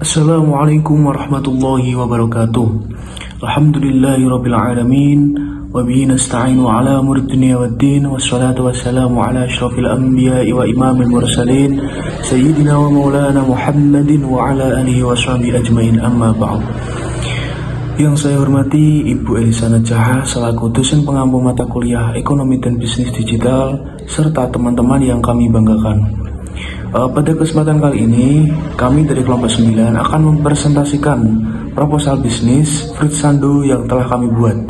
Assalamualaikum warahmatullahi wabarakatuh. Alhamdulillahirabbil alamin wa bihi nasta'inu ala umuri dunya waddin wassalatu wassalamu ala asyrafil anbiya'i wa imamil mursalin sayyidina wa maulana Muhammadin wa ala alihi washabihi ajmain, amma ba'd. Yang saya hormati Ibu Elisa Najah selaku dosen pengampu mata kuliah Ekonomi dan Bisnis Digital serta teman-teman yang kami banggakan. Pada kesempatan kali ini, kami dari kelompok 9 akan mempresentasikan proposal bisnis Fruit Sando yang telah kami buat,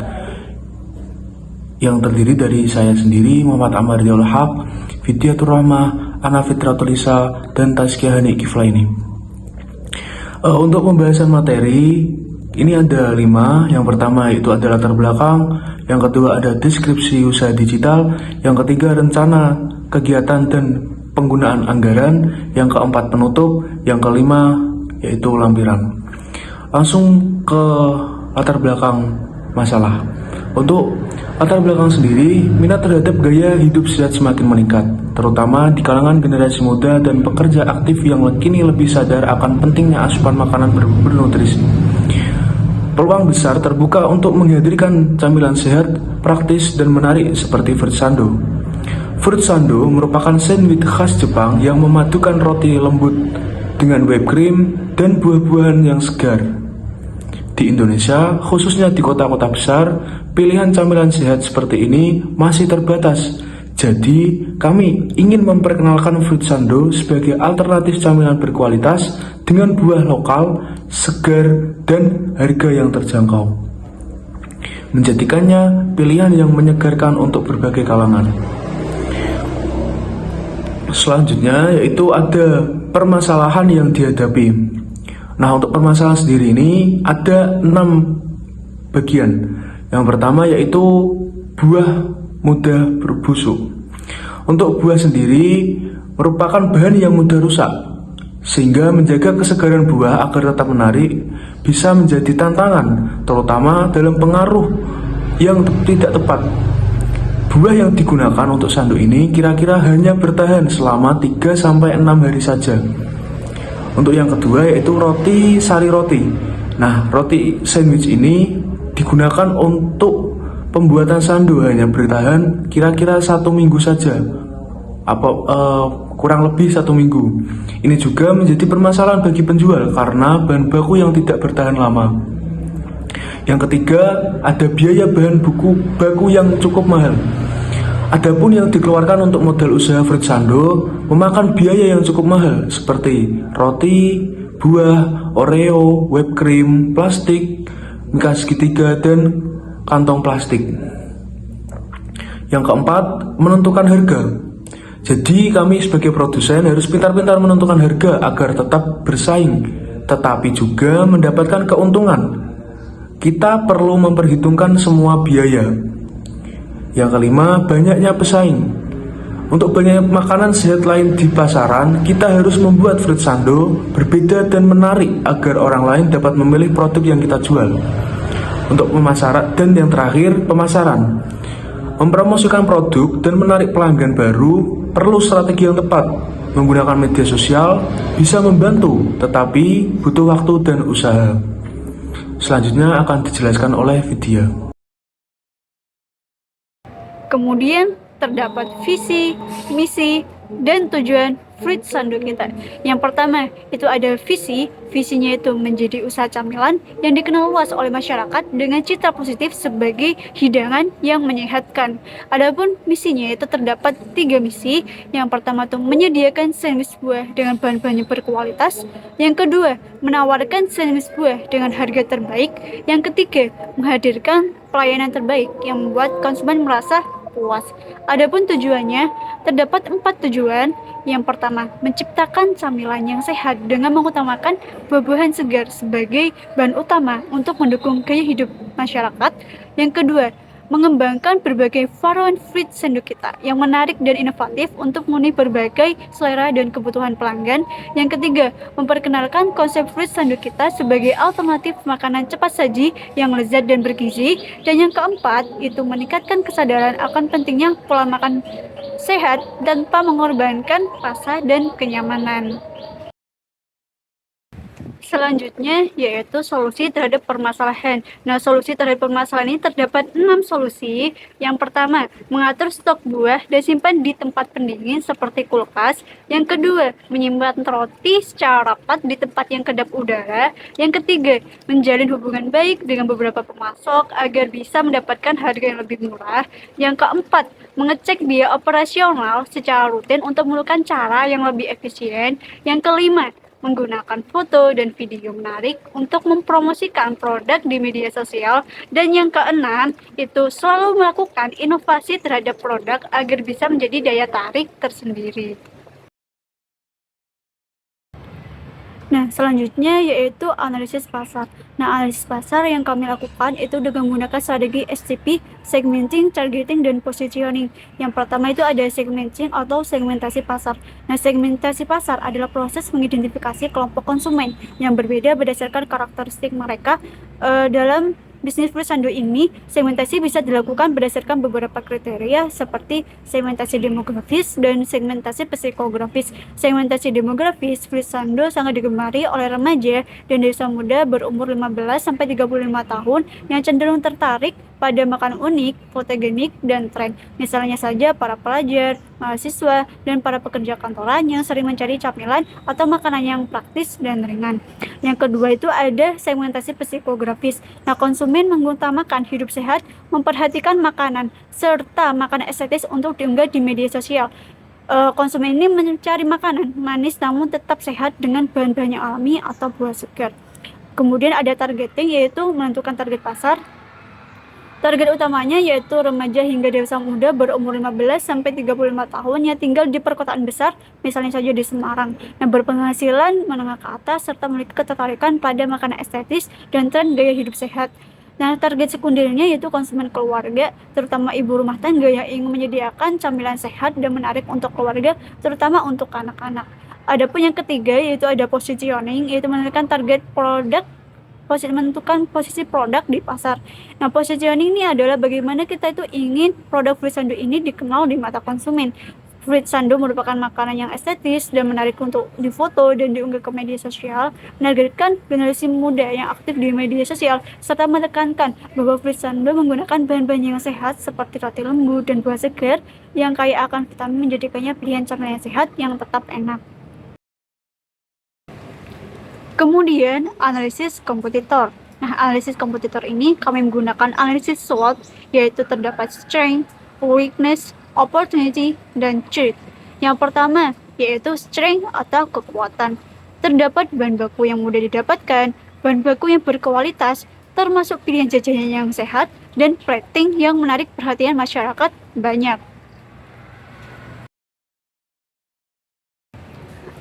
yang terdiri dari saya sendiri, Muhammad Amar Diolhab, Fidiatur Rahmah, Ana Fitratul Isa, dan Tazkiyah Hani Kiflaini. Untuk pembahasan materi, ini ada 5. Yang pertama itu ada latar belakang, yang kedua ada deskripsi usaha digital, yang ketiga rencana kegiatan dan penggunaan anggaran, yang keempat penutup, yang kelima yaitu lampiran. Langsung ke latar belakang masalah. Untuk latar belakang sendiri, minat terhadap gaya hidup sehat semakin meningkat, terutama di kalangan generasi muda dan pekerja aktif yang kini lebih sadar akan pentingnya asupan makanan bernutrisi. Peluang besar terbuka untuk menghadirkan camilan sehat, praktis, dan menarik seperti Fruit Sando. Fruit Sando merupakan sandwich khas Jepang yang memadukan roti lembut dengan whipped cream dan buah-buahan yang segar. Di Indonesia, khususnya di kota-kota besar, pilihan camilan sehat seperti ini masih terbatas. Jadi, kami ingin memperkenalkan Fruit Sando sebagai alternatif camilan berkualitas dengan buah lokal, segar, dan harga yang terjangkau, menjadikannya pilihan yang menyegarkan untuk berbagai kalangan. Selanjutnya yaitu ada permasalahan yang dihadapi. Nah, untuk permasalahan sendiri ini ada 6 bagian. Yang pertama yaitu buah mudah berbusuk. Untuk buah sendiri merupakan bahan yang mudah rusak, sehingga menjaga kesegaran buah agar tetap menarik bisa menjadi tantangan, terutama dalam pengaruh yang tidak tepat. Buah yang digunakan untuk sando ini kira-kira hanya bertahan selama 3-6 hari saja. Untuk yang kedua yaitu roti sari roti. Nah, roti sandwich ini digunakan untuk pembuatan sando hanya bertahan kira-kira 1 minggu saja, kurang lebih 1 minggu. Ini juga menjadi permasalahan bagi penjual karena bahan baku yang tidak bertahan lama. Yang ketiga, ada biaya bahan baku yang cukup mahal. Adapun yang dikeluarkan untuk modal usaha Fruit Sando memakan biaya yang cukup mahal seperti roti, buah, Oreo, whipped cream, plastik, mika segitiga, dan kantong plastik. Yang keempat, menentukan harga. Jadi kami sebagai produsen harus pintar-pintar menentukan harga agar tetap bersaing, tetapi juga mendapatkan keuntungan. Kita perlu memperhitungkan semua biaya. Yang kelima, banyaknya pesaing. Untuk banyak makanan sehat lain di pasaran, kita harus membuat Fruit Sando berbeda dan menarik agar orang lain dapat memilih produk yang kita jual. Untuk pemasaran, dan yang terakhir, pemasaran. Mempromosikan produk dan menarik pelanggan baru perlu strategi yang tepat. Menggunakan media sosial bisa membantu, tetapi butuh waktu dan usaha. Selanjutnya akan dijelaskan oleh Vidya. Kemudian terdapat visi, misi, dan tujuan Fruit Sando kita. Yang pertama itu ada visi. Visinya itu menjadi usaha camilan yang dikenal luas oleh masyarakat dengan citra positif sebagai hidangan yang menyehatkan. Adapun misinya itu terdapat 3 misi. Yang pertama itu menyediakan sandwich buah dengan bahan-bahan yang berkualitas. Yang kedua, menawarkan sandwich buah dengan harga terbaik. Yang ketiga, menghadirkan pelayanan terbaik yang membuat konsumen merasa puas. Adapun tujuannya, terdapat 4 tujuan. Yang pertama, menciptakan camilan yang sehat dengan mengutamakan buah-buahan segar sebagai bahan utama untuk mendukung gaya hidup masyarakat. Yang kedua, mengembangkan berbagai varian Fruit Sando kita yang menarik dan inovatif untuk memenuhi berbagai selera dan kebutuhan pelanggan. Yang ketiga, memperkenalkan konsep Fruit Sando kita sebagai alternatif makanan cepat saji yang lezat dan bergizi. Dan yang keempat, itu meningkatkan kesadaran akan pentingnya pola makan sehat tanpa mengorbankan rasa dan kenyamanan. Selanjutnya yaitu solusi terhadap permasalahan. Nah, solusi terhadap permasalahan ini terdapat 6 solusi. Yang pertama, mengatur stok buah dan simpan di tempat pendingin seperti kulkas. Yang kedua, menyimpan roti secara rapat di tempat yang kedap udara. Yang ketiga, menjalin hubungan baik dengan beberapa pemasok agar bisa mendapatkan harga yang lebih murah. Yang keempat, mengecek biaya operasional secara rutin untuk menemukan cara yang lebih efisien. Yang kelima, menggunakan foto dan video menarik untuk mempromosikan produk di media sosial. Dan yang keenam, itu selalu melakukan inovasi terhadap produk agar bisa menjadi daya tarik tersendiri. Nah, selanjutnya yaitu analisis pasar. Nah, analisis pasar yang kami lakukan itu dengan menggunakan strategi SCP, segmenting, targeting, dan positioning. Yang pertama itu ada segmenting atau segmentasi pasar. Nah, segmentasi pasar adalah proses mengidentifikasi kelompok konsumen yang berbeda berdasarkan karakteristik mereka. Dalam bisnis Frisando ini, segmentasi bisa dilakukan berdasarkan beberapa kriteria seperti segmentasi demografis dan segmentasi psikografis. Segmentasi demografis, Frisando sangat digemari oleh remaja dan dewasa muda berumur 15-35 tahun yang cenderung tertarik pada makanan unik, fotogenik, dan tren. Misalnya saja para pelajar, mahasiswa, dan para pekerja kantoran yang sering mencari camilan atau makanan yang praktis dan ringan. Yang kedua itu ada segmentasi psikografis. Nah, konsumen mengutamakan hidup sehat, memperhatikan makanan, serta makanan estetis untuk diunggah di media sosial. Konsumen ini mencari makanan manis namun tetap sehat dengan bahan-bahan yang alami atau buah segar. Kemudian ada targeting, yaitu menentukan target pasar. Target utamanya yaitu remaja hingga dewasa muda berumur 15-35 tahun yang tinggal di perkotaan besar, misalnya saja di Semarang, yang berpenghasilan menengah ke atas serta memiliki ketertarikan pada makanan estetis dan tren gaya hidup sehat. Nah, target sekundernya yaitu konsumen keluarga, terutama ibu rumah tangga yang ingin menyediakan camilan sehat dan menarik untuk keluarga, terutama untuk anak-anak. Adapun yang ketiga yaitu ada positioning, yaitu menentukan target produk, menentukan posisi produk di pasar. Nah, positioning ini adalah bagaimana kita itu ingin produk Frisando ini dikenal di mata konsumen. Frisando merupakan makanan yang estetis dan menarik untuk difoto dan diunggah ke media sosial, menargetkan generasi muda yang aktif di media sosial, serta menekankan bahwa Frisando menggunakan bahan-bahan yang sehat seperti roti lembut dan buah segar yang kaya akan vitamin, menjadikannya pilihan camilan sehat yang tetap enak. Kemudian, analisis kompetitor. Nah, analisis kompetitor ini kami menggunakan analisis SWOT, yaitu terdapat strength, weakness, opportunity, dan threat. Yang pertama, yaitu strength atau kekuatan. Terdapat bahan baku yang mudah didapatkan, bahan baku yang berkualitas, termasuk pilihan jajanan yang sehat, dan rating yang menarik perhatian masyarakat banyak.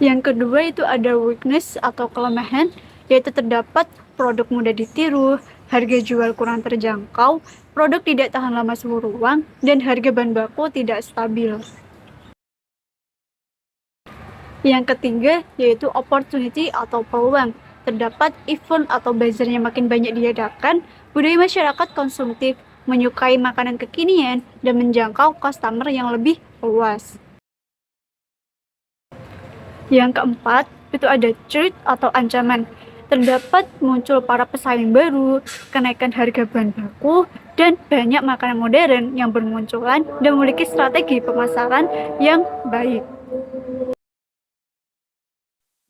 Yang kedua itu ada weakness atau kelemahan, yaitu terdapat produk mudah ditiru, harga jual kurang terjangkau, produk tidak tahan lama suhu ruang, dan harga bahan baku tidak stabil. Yang ketiga yaitu opportunity atau peluang. Terdapat event atau bazar yang makin banyak diadakan, budaya masyarakat konsumtif, menyukai makanan kekinian, dan menjangkau customer yang lebih luas. Yang keempat, itu ada threat atau ancaman. Terdapat muncul para pesaing baru, kenaikan harga bahan baku, dan banyak makanan modern yang bermunculan dan memiliki strategi pemasaran yang baik.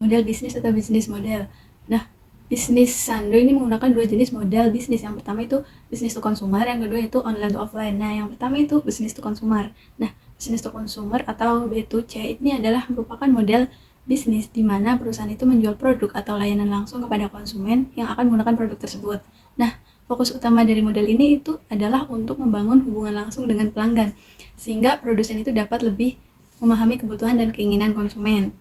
Model bisnis atau bisnis model. Nah, bisnis Sando ini menggunakan dua jenis model bisnis. Yang pertama itu bisnis to consumer, yang kedua itu online to offline. Nah, yang pertama itu bisnis to consumer. Nah, bisnis to consumer atau B2C ini adalah merupakan model bisnis di mana perusahaan itu menjual produk atau layanan langsung kepada konsumen yang akan menggunakan produk tersebut. Nah, fokus utama dari model ini itu adalah untuk membangun hubungan langsung dengan pelanggan, sehingga produsen itu dapat lebih memahami kebutuhan dan keinginan konsumen.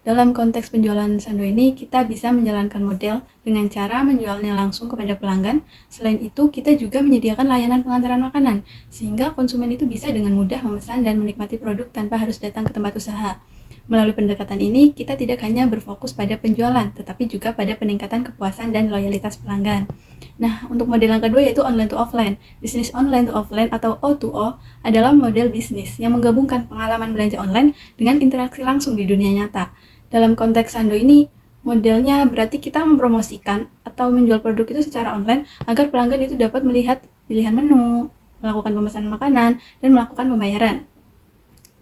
Dalam konteks penjualan Sando ini, kita bisa menjalankan model dengan cara menjualnya langsung kepada pelanggan. Selain itu, kita juga menyediakan layanan pengantaran makanan, sehingga konsumen itu bisa dengan mudah memesan dan menikmati produk tanpa harus datang ke tempat usaha. Melalui pendekatan ini, kita tidak hanya berfokus pada penjualan, tetapi juga pada peningkatan kepuasan dan loyalitas pelanggan. Nah, untuk model yang kedua yaitu online to offline. Bisnis online to offline atau O2O adalah model bisnis yang menggabungkan pengalaman belanja online dengan interaksi langsung di dunia nyata. Dalam konteks Sando ini, Modelnya berarti kita mempromosikan atau menjual produk itu secara online agar pelanggan itu dapat melihat pilihan menu, melakukan pemesanan makanan, dan melakukan pembayaran.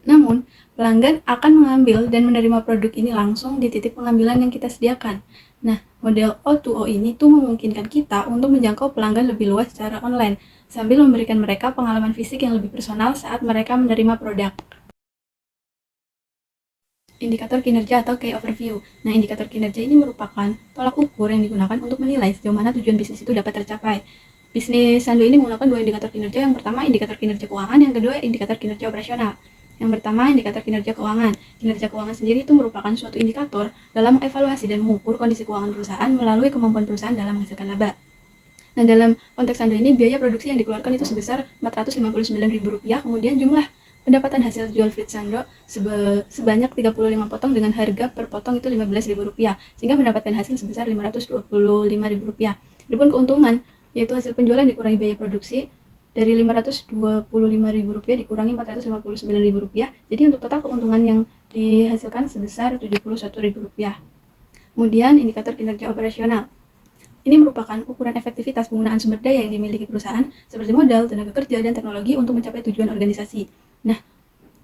Namun, pelanggan akan mengambil dan menerima produk ini langsung di titik pengambilan yang kita sediakan. Nah, model O2O ini tuh memungkinkan kita untuk menjangkau pelanggan lebih luas secara online, sambil memberikan mereka pengalaman fisik yang lebih personal saat mereka menerima produk. Indikator kinerja atau Key Overview. Nah, indikator kinerja ini merupakan tolak ukur yang digunakan untuk menilai sejauh mana tujuan bisnis itu dapat tercapai. Bisnis Sando ini menggunakan dua indikator kinerja. Yang pertama, indikator kinerja keuangan. Yang kedua, indikator kinerja operasional. Yang pertama, indikator kinerja keuangan. Kinerja keuangan sendiri itu merupakan suatu indikator dalam mengevaluasi dan mengukur kondisi keuangan perusahaan melalui kemampuan perusahaan dalam menghasilkan laba. Nah, dalam konteks Sando ini, biaya produksi yang dikeluarkan itu sebesar Rp459.000, kemudian jumlah pendapatan hasil jual Frit Sando sebanyak 35 potong dengan harga per potong itu Rp15.000, sehingga mendapatkan hasil sebesar Rp525.000. Adapun keuntungan, yaitu hasil penjualan dikurangi biaya produksi, dari Rp525.000 dikurangi Rp459.000, jadi untuk total keuntungan yang dihasilkan sebesar Rp71.000. Kemudian indikator kinerja operasional. Ini merupakan ukuran efektivitas penggunaan sumber daya yang dimiliki perusahaan seperti modal, tenaga kerja, dan teknologi untuk mencapai tujuan organisasi. Nah,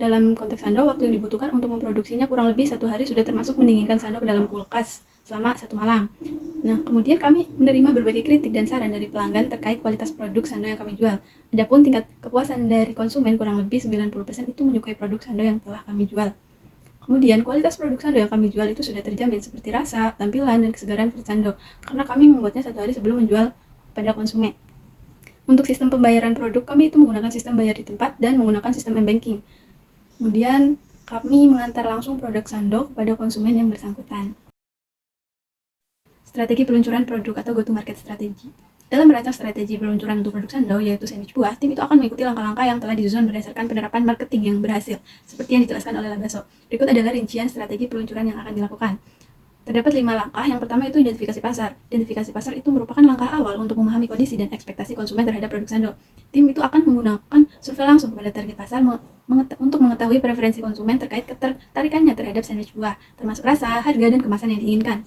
dalam konteks Sando, waktu yang dibutuhkan untuk memproduksinya kurang lebih 1 hari sudah termasuk mendinginkan Sando ke dalam kulkas selama 1 malam. Nah, kemudian kami menerima berbagai kritik dan saran dari pelanggan terkait kualitas produk Sando yang kami jual. Adapun tingkat kepuasan dari konsumen kurang lebih 90% itu menyukai produk Sando yang telah kami jual. Kemudian, kualitas produk Sando yang kami jual itu sudah terjamin seperti rasa, tampilan, dan kesegaran Frit Sando, karena kami membuatnya 1 hari sebelum menjual pada konsumen. Untuk sistem pembayaran produk, kami itu menggunakan sistem bayar di tempat dan menggunakan sistem m-banking. Kemudian, kami mengantar langsung produk Sando kepada konsumen yang bersangkutan. Strategi peluncuran produk atau go-to-market strategi. Dalam merancang strategi peluncuran untuk produk Sando, yaitu sandwich buah, tim itu akan mengikuti langkah-langkah yang telah disusun berdasarkan penerapan marketing yang berhasil, seperti yang dijelaskan oleh Labaso. Berikut adalah rincian strategi peluncuran yang akan dilakukan. Terdapat 5 langkah. Yang pertama itu identifikasi pasar. Identifikasi pasar itu merupakan langkah awal untuk memahami kondisi dan ekspektasi konsumen terhadap produk Sando. Tim itu akan menggunakan survei langsung kepada target pasar untuk mengetahui preferensi konsumen terkait ketertarikannya terhadap sandwich buah, termasuk rasa, harga, dan kemasan yang diinginkan.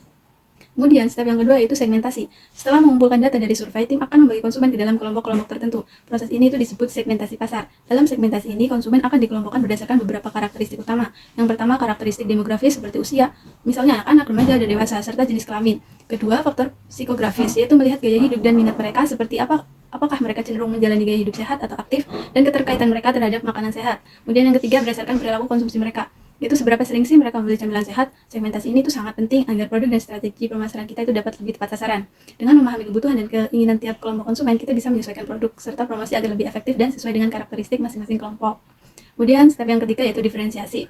Kemudian, step yang kedua yaitu segmentasi. Setelah mengumpulkan data dari survei, tim akan membagi konsumen ke dalam kelompok-kelompok tertentu. Proses ini itu disebut segmentasi pasar. Dalam segmentasi ini, konsumen akan dikelompokkan berdasarkan beberapa karakteristik utama. Yang pertama, karakteristik demografis seperti usia, misalnya anak, remaja, dan dewasa, serta jenis kelamin. Kedua, faktor psikografis, yaitu melihat gaya hidup dan minat mereka seperti apakah mereka cenderung menjalani gaya hidup sehat atau aktif, dan keterkaitan mereka terhadap makanan sehat. Kemudian yang ketiga, berdasarkan perilaku konsumsi mereka. Itu seberapa sering sih mereka membeli camilan sehat. Segmentasi ini tuh sangat penting agar produk dan strategi pemasaran kita itu dapat lebih tepat sasaran. Dengan memahami kebutuhan dan keinginan tiap kelompok konsumen, kita bisa menyesuaikan produk serta promosi agar lebih efektif dan sesuai dengan karakteristik masing-masing kelompok. Kemudian step yang ketiga yaitu diferensiasi.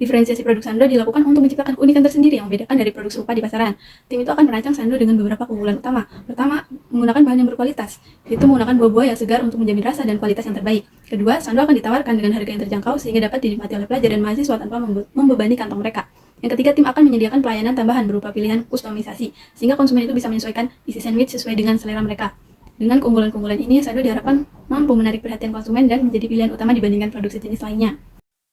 Diferensiasi produk Sando dilakukan untuk menciptakan keunikan tersendiri yang membedakan dari produk serupa di pasaran. Tim itu akan merancang Sando dengan beberapa keunggulan utama. Pertama, menggunakan bahan yang berkualitas, yaitu menggunakan buah-buah yang segar untuk menjamin rasa dan kualitas yang terbaik. Kedua, Sando akan ditawarkan dengan harga yang terjangkau sehingga dapat dinikmati oleh pelajar dan mahasiswa tanpa membebani kantong mereka. Yang ketiga, tim akan menyediakan pelayanan tambahan berupa pilihan kustomisasi, sehingga konsumen itu bisa menyesuaikan isi sandwich sesuai dengan selera mereka. Dengan keunggulan-keunggulan ini, Sando diharapkan mampu menarik perhatian konsumen dan menjadi pilihan utama dibandingkan produk sejenis lainnya.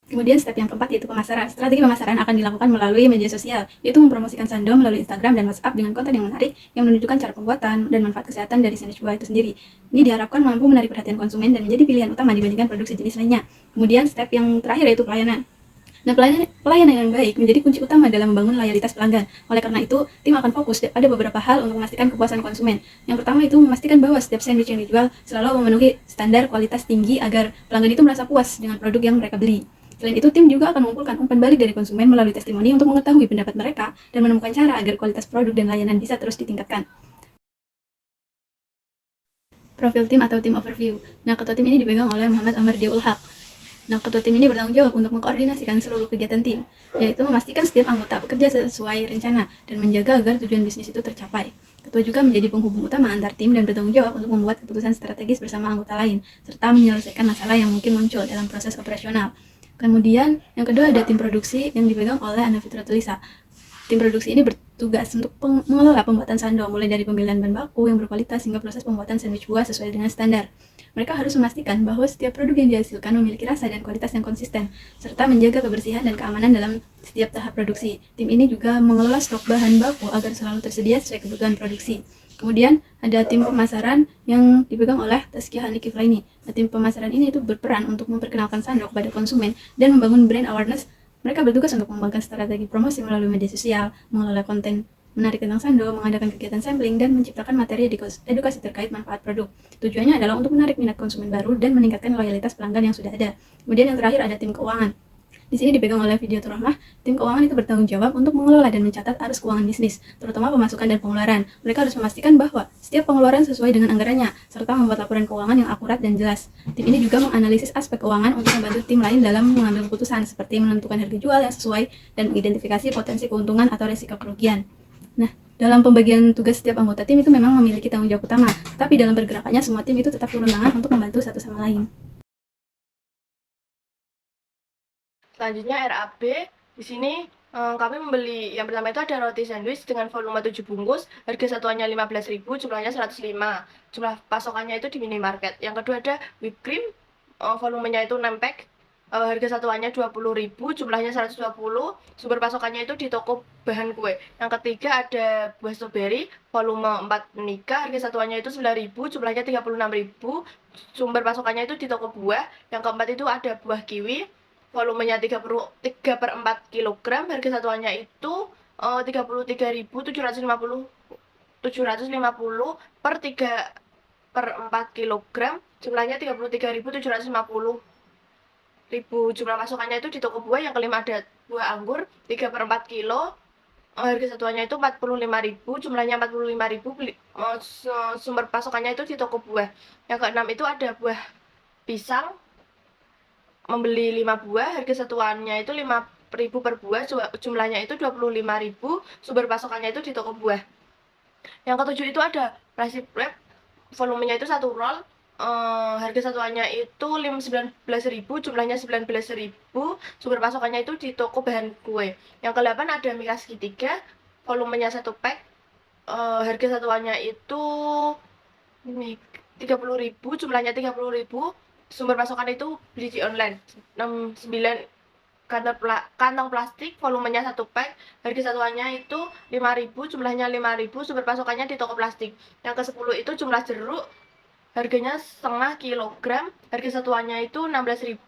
Kemudian step yang keempat yaitu pemasaran. Strategi pemasaran akan dilakukan melalui media sosial, yaitu mempromosikan Sando melalui Instagram dan WhatsApp dengan konten yang menarik yang menunjukkan cara pembuatan dan manfaat kesehatan dari sandwich buah itu sendiri. Ini diharapkan mampu menarik perhatian konsumen dan menjadi pilihan utama dibandingkan produk sejenis lainnya. Kemudian step yang terakhir yaitu pelayanan. Nah, pelayanan yang baik menjadi kunci utama dalam membangun loyalitas pelanggan. Oleh karena itu, tim akan fokus pada beberapa hal untuk memastikan kepuasan konsumen. Yang pertama itu memastikan bahwa setiap sandwich yang dijual selalu memenuhi standar kualitas tinggi agar pelanggan itu merasa puas dengan produk yang mereka beli. Selain itu, tim juga akan mengumpulkan umpan balik dari konsumen melalui testimoni untuk mengetahui pendapat mereka dan menemukan cara agar kualitas produk dan layanan bisa terus ditingkatkan. Profil tim atau tim overview. Nah, ketua tim ini dipegang oleh Muhammad Amar Diaul Haq. Nah, ketua tim ini bertanggung jawab untuk mengkoordinasikan seluruh kegiatan tim, yaitu memastikan setiap anggota bekerja sesuai rencana dan menjaga agar tujuan bisnis itu tercapai. Ketua juga menjadi penghubung utama antar tim dan bertanggung jawab untuk membuat keputusan strategis bersama anggota lain, serta menyelesaikan masalah yang mungkin muncul dalam proses operasional. Kemudian, yang kedua ada tim produksi yang dipegang oleh Ana Fitra Tulisa. Tim produksi ini bertugas untuk mengelola pembuatan Sando, mulai dari pemilihan bahan baku yang berkualitas hingga proses pembuatan sandwich buah sesuai dengan standar. mereka harus memastikan bahwa setiap produk yang dihasilkan memiliki rasa dan kualitas yang konsisten, serta menjaga kebersihan dan keamanan dalam setiap tahap produksi. Tim ini juga mengelola stok bahan baku agar selalu tersedia sesuai kebutuhan produksi. Kemudian ada tim pemasaran yang dipegang oleh Tazkiyah Hani Kiflaini. Nah, tim pemasaran ini itu berperan untuk memperkenalkan Sando kepada konsumen dan membangun brand awareness. Mereka bertugas untuk mengembangkan strategi promosi melalui media sosial, mengelola konten menarik tentang Sando, mengadakan kegiatan sampling, dan menciptakan materi edukasi terkait manfaat produk. Tujuannya adalah untuk menarik minat konsumen baru dan meningkatkan loyalitas pelanggan yang sudah ada. Kemudian yang terakhir ada tim keuangan. Di sini dipegang oleh Vidyatur Rahmah. Tim keuangan itu bertanggung jawab untuk mengelola dan mencatat arus keuangan bisnis, terutama pemasukan dan pengeluaran. Mereka harus memastikan bahwa setiap pengeluaran sesuai dengan anggarannya, serta membuat laporan keuangan yang akurat dan jelas. Tim ini juga menganalisis aspek keuangan untuk membantu tim lain dalam mengambil keputusan, seperti menentukan harga jual yang sesuai dan mengidentifikasi potensi keuntungan atau risiko kerugian. Nah, dalam pembagian tugas setiap anggota tim itu memang memiliki tanggung jawab utama, tapi dalam pergerakannya semua tim itu tetap turun tangan untuk membantu satu sama lain. Selanjutnya RAB, di sini kami membeli yang pertama itu ada roti sandwich dengan volume 7 bungkus, harga satuannya 15.000, jumlahnya 105. Jumlah pasokannya itu di minimarket. Yang kedua ada whipped cream, volumenya itu 6 pack, harga satuannya 20.000, jumlahnya 120. Sumber pasokannya itu di toko bahan kue. Yang ketiga ada buah strawberry, volume 4 nika, harga satuannya itu 9.000, jumlahnya 36.000. Sumber pasokannya itu di toko buah. Yang keempat itu ada buah kiwi, volumenya 3/4 kg, harga satuannya itu 33.750 per 3/4 kg, jumlahnya 33.750. Jumlah pasokannya itu di toko buah. Yang kelima ada buah anggur 3/4 kilo, harga satuannya itu 45.000, jumlahnya 45.000. Sumber pasokannya itu di toko buah. Yang keenam itu ada buah pisang, membeli 5 buah, harga satuannya itu 5.000 per buah, jumlahnya itu 25.000, sumber pasokannya itu di toko buah. Yang ketujuh itu ada plastic wrap, volumenya itu 1 roll, harga satuannya itu 19.000, jumlahnya 19.000, sumber pasokannya itu di toko bahan kue. Yang ke-8 ada mie segitiga, volumenya 1 pack, harga satuannya itu 30.000, jumlahnya 30.000, sumber pasokan itu beli di online. 9 kantong plastik, volumenya 1 pack, harga satuannya itu 5.000, jumlahnya 5.000, sumber pasokannya di toko plastik. Yang ke-10 itu jumlah jeruk, harganya setengah kilogram, harga satuannya itu 16.000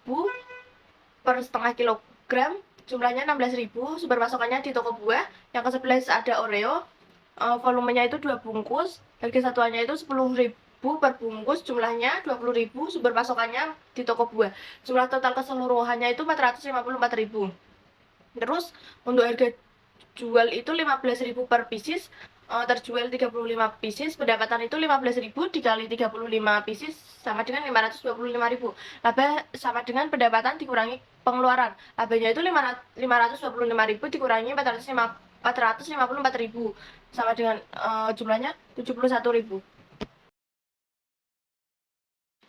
per setengah kilogram, jumlahnya 16.000, sumber pasokannya di toko buah. Yang ke-11 ada Oreo, volumenya itu 2 bungkus, harga satuannya itu 10.000 per bungkus, jumlahnya 20.000, sumber pasokannya di toko buah. Jumlah total keseluruhannya itu 454.000. Terus untuk harga jual itu 15.000 per pieces, terjual 35 pieces, pendapatan itu 15.000 dikali 35 pieces sama dengan 525.000. Laba sama dengan pendapatan dikurangi pengeluaran. Labanya itu 525.000 dikurangi 454.000 sama dengan jumlahnya 71.000.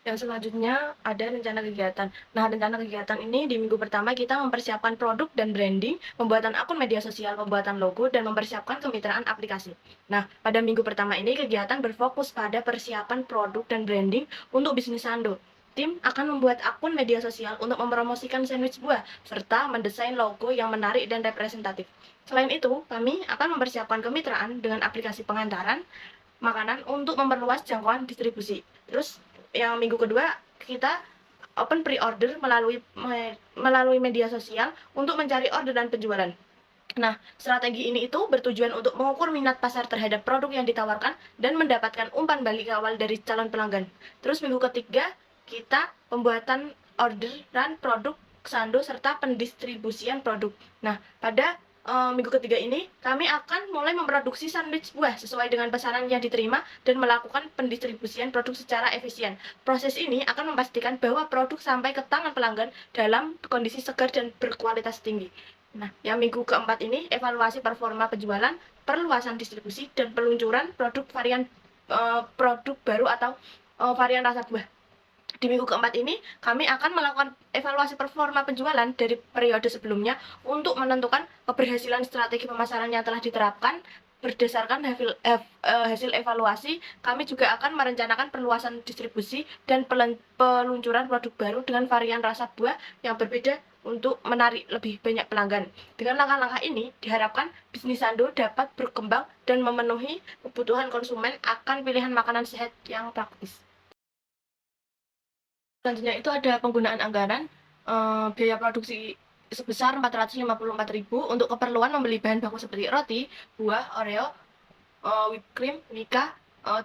Yang selanjutnya ada rencana kegiatan. Nah, rencana kegiatan ini di minggu pertama kita mempersiapkan produk dan branding, pembuatan akun media sosial, pembuatan logo, dan mempersiapkan kemitraan aplikasi. Nah, pada minggu pertama ini kegiatan berfokus pada persiapan produk dan branding untuk bisnis Sando. Tim akan membuat akun media sosial untuk mempromosikan sandwich buah, serta mendesain logo yang menarik dan representatif. Selain itu, kami akan mempersiapkan kemitraan dengan aplikasi pengantaran makanan untuk memperluas jangkauan distribusi. Terus yang minggu kedua kita open pre-order melalui media sosial untuk mencari orderan penjualan. Nah, strategi ini itu bertujuan untuk mengukur minat pasar terhadap produk yang ditawarkan dan mendapatkan umpan balik awal dari calon pelanggan. Terus minggu ketiga kita pembuatan orderan produk Sando serta pendistribusian produk. Nah, pada minggu ketiga ini kami akan mulai memproduksi sandwich buah sesuai dengan pesanan yang diterima dan melakukan pendistribusian produk secara efisien. Proses ini akan memastikan bahwa produk sampai ke tangan pelanggan dalam kondisi segar dan berkualitas tinggi. Nah, yang minggu keempat ini evaluasi performa penjualan, perluasan distribusi, dan peluncuran produk produk baru atau varian rasa buah. Di minggu keempat ini, kami akan melakukan evaluasi performa penjualan dari periode sebelumnya untuk menentukan keberhasilan strategi pemasaran yang telah diterapkan Berdasarkan hasil evaluasi, kami juga akan merencanakan perluasan distribusi dan peluncuran produk baru dengan varian rasa buah yang berbeda untuk menarik lebih banyak pelanggan. Dengan langkah-langkah ini, diharapkan bisnis Sando dapat berkembang dan memenuhi kebutuhan konsumen akan pilihan makanan sehat yang praktis. Selanjutnya itu ada penggunaan anggaran, biaya produksi sebesar 454.000 untuk keperluan membeli bahan baku seperti roti, buah, Oreo, whipped cream, Mika,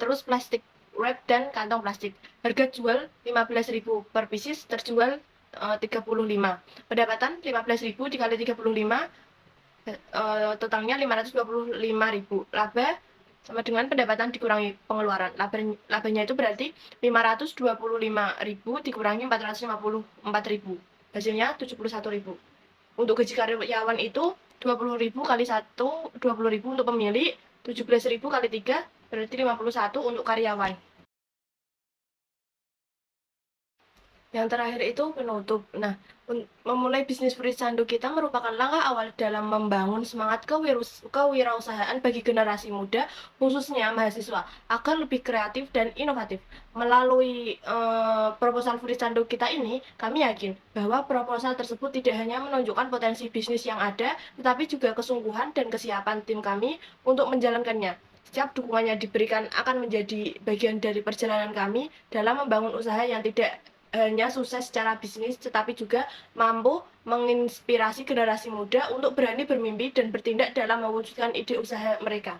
terus plastik wrap dan kantong plastik. Harga jual 15.000 per pieces, terjual 35. Pendapatan 15.000 dikali 35, totalnya 525.000. Laba sama dengan pendapatan dikurangi pengeluaran. Labanya itu berarti 525.000 dikurangi 454.000. Hasilnya 71.000. Untuk gaji karyawan itu 20.000 kali 1, 20.000 untuk pemilik, 17.000 kali 3, berarti 51 untuk karyawan. Yang terakhir itu penutup. Nah, memulai bisnis Fruit Sando kita merupakan langkah awal dalam membangun semangat kewirausahaan bagi generasi muda, khususnya mahasiswa, agar lebih kreatif dan inovatif. Melalui proposal Fruit Sando kita ini, kami yakin bahwa proposal tersebut tidak hanya menunjukkan potensi bisnis yang ada, tetapi juga kesungguhan dan kesiapan tim kami untuk menjalankannya. Setiap dukungannya diberikan akan menjadi bagian dari perjalanan kami dalam membangun usaha yang tidak hanya sukses secara bisnis, tetapi juga mampu menginspirasi generasi muda untuk berani bermimpi dan bertindak dalam mewujudkan ide usaha mereka.